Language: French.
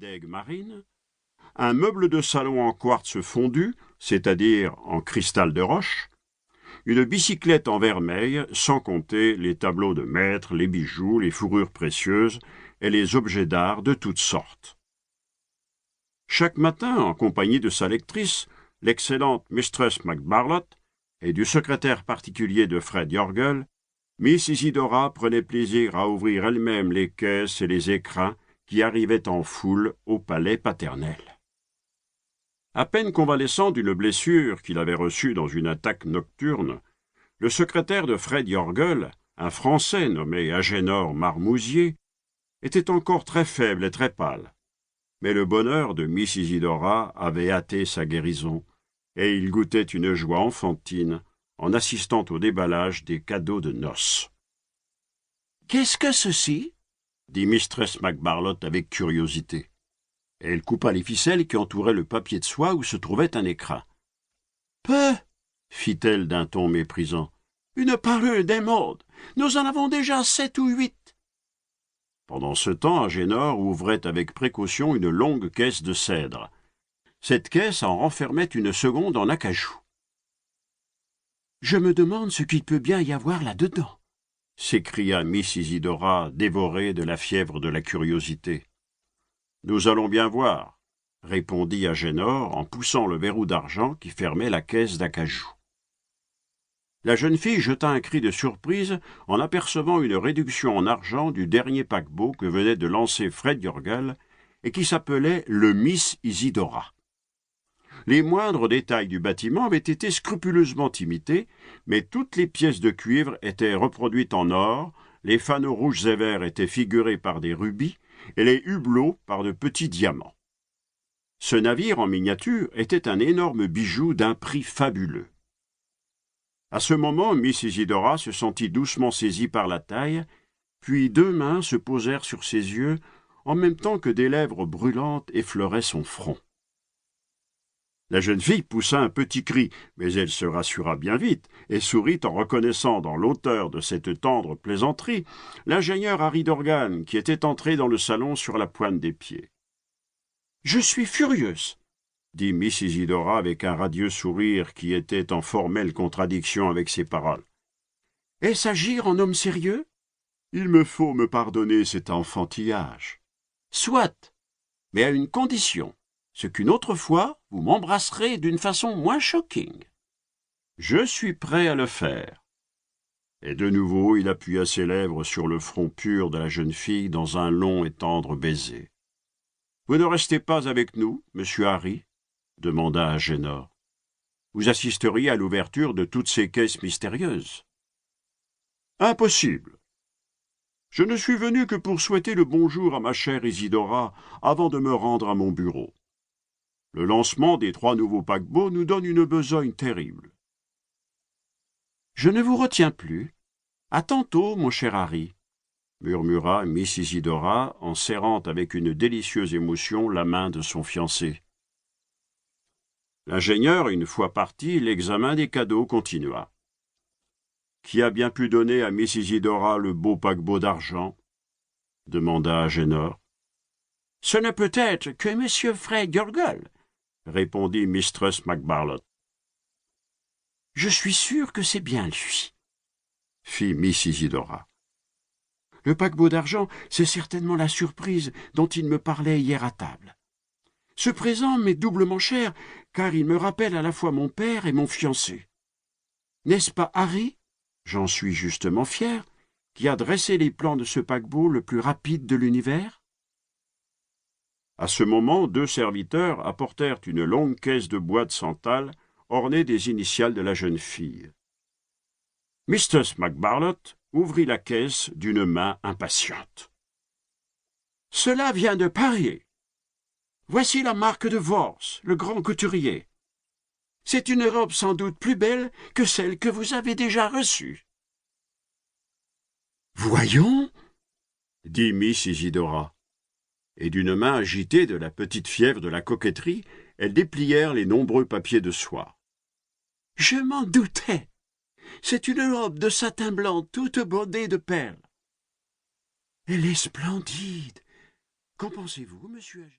d'aigue marine, un meuble de salon en quartz fondu, c'est-à-dire en cristal de roche, une bicyclette en vermeil, sans compter les tableaux de maître, les bijoux, les fourrures précieuses et les objets d'art de toutes sortes. Chaque matin, en compagnie de sa lectrice, l'excellente Mistress MacBarlot, et du secrétaire particulier de Fred Yorgel, Miss Isidora prenait plaisir à ouvrir elle-même les caisses et les écrins qui arrivaient en foule au palais paternel. À peine convalescent d'une blessure qu'il avait reçue dans une attaque nocturne, le secrétaire de Fred Yorgel, un Français nommé Agénor Marmousier, était encore très faible et très pâle. Mais le bonheur de Miss Isidora avait hâté sa guérison, et il goûtait une joie enfantine en assistant au déballage des cadeaux de noces. « Qu'est-ce que ceci » dit Mistress MacBarlot avec curiosité. Elle coupa les ficelles qui entouraient le papier de soie où se trouvait un écrin. « Peu » fit-elle d'un ton méprisant. « Une parure d'émeraude. Nous en avons déjà 7 ou 8. » Pendant ce temps, Agénor ouvrait avec précaution une longue caisse de cèdre. Cette caisse en renfermait une seconde en acajou. « Je me demande ce qu'il peut bien y avoir là-dedans, » s'écria Miss Isidora, dévorée de la fièvre de la curiosité. « Nous allons bien voir, » répondit Agénor en poussant le verrou d'argent qui fermait la caisse d'acajou. La jeune fille jeta un cri de surprise en apercevant une réduction en argent du dernier paquebot que venait de lancer Fred Yorgel et qui s'appelait le Miss Isidora. Les moindres détails du bâtiment avaient été scrupuleusement imités, mais toutes les pièces de cuivre étaient reproduites en or, les fanaux rouges et verts étaient figurés par des rubis, et les hublots par de petits diamants. Ce navire en miniature était un énorme bijou d'un prix fabuleux. À ce moment, Miss Isidora se sentit doucement saisie par la taille, puis 2 mains se posèrent sur ses yeux, en même temps que des lèvres brûlantes effleuraient son front. La jeune fille poussa un petit cri, mais elle se rassura bien vite et sourit en reconnaissant dans l'auteur de cette tendre plaisanterie l'ingénieur Harry Dorgan qui était entré dans le salon sur la pointe des pieds. « Je suis furieuse » dit Miss Isidora avec un radieux sourire qui était en formelle contradiction avec ses paroles. « Est-ce agir en homme sérieux ?»« Il me faut me pardonner cet enfantillage. »« Soit, mais à une condition. Ce qu'une autre fois, vous m'embrasserez d'une façon moins shocking. »« Je suis prêt à le faire. » Et de nouveau il appuya ses lèvres sur le front pur de la jeune fille dans un long et tendre baiser. « Vous ne restez pas avec nous, monsieur Harry ?» demanda Agénor. « Vous assisteriez à l'ouverture de toutes ces caisses mystérieuses. »« Impossible. Je ne suis venu que pour souhaiter le bonjour à ma chère Isidora avant de me rendre à mon bureau. Le lancement des 3 nouveaux paquebots nous donne une besogne terrible. »« Je ne vous retiens plus. À tantôt, mon cher Harry, » murmura Miss Isidora en serrant avec une délicieuse émotion la main de son fiancé. L'ingénieur, une fois parti, l'examen des cadeaux continua. « Qui a bien pu donner à Miss Isidora le beau paquebot d'argent » demanda Agénor. « Ce ne peut être que M. Fred Yorgel, » répondit Mistress MacBarlot. « Je suis sûre que c'est bien lui, » fit Miss Isidora. « Le paquebot d'argent, c'est certainement la surprise dont il me parlait hier à table. Ce présent m'est doublement cher, car il me rappelle à la fois mon père et mon fiancé. N'est-ce pas Harry, j'en suis justement fier, qui a dressé les plans de ce paquebot le plus rapide de l'univers ?» À ce moment, 2 serviteurs apportèrent une longue caisse de bois de santal ornée des initiales de la jeune fille. Mistress MacBarlot ouvrit la caisse d'une main impatiente. « Cela vient de Paris. Voici la marque de Vorse, le grand couturier. C'est une robe sans doute plus belle que celle que vous avez déjà reçue. »« Voyons » dit Miss Isidora. Et d'une main agitée de la petite fièvre de la coquetterie, elles déplièrent les nombreux papiers de soie. « Je m'en doutais. C'est une robe de satin blanc toute brodée de perles. Elle est splendide. Qu'en pensez-vous, monsieur ?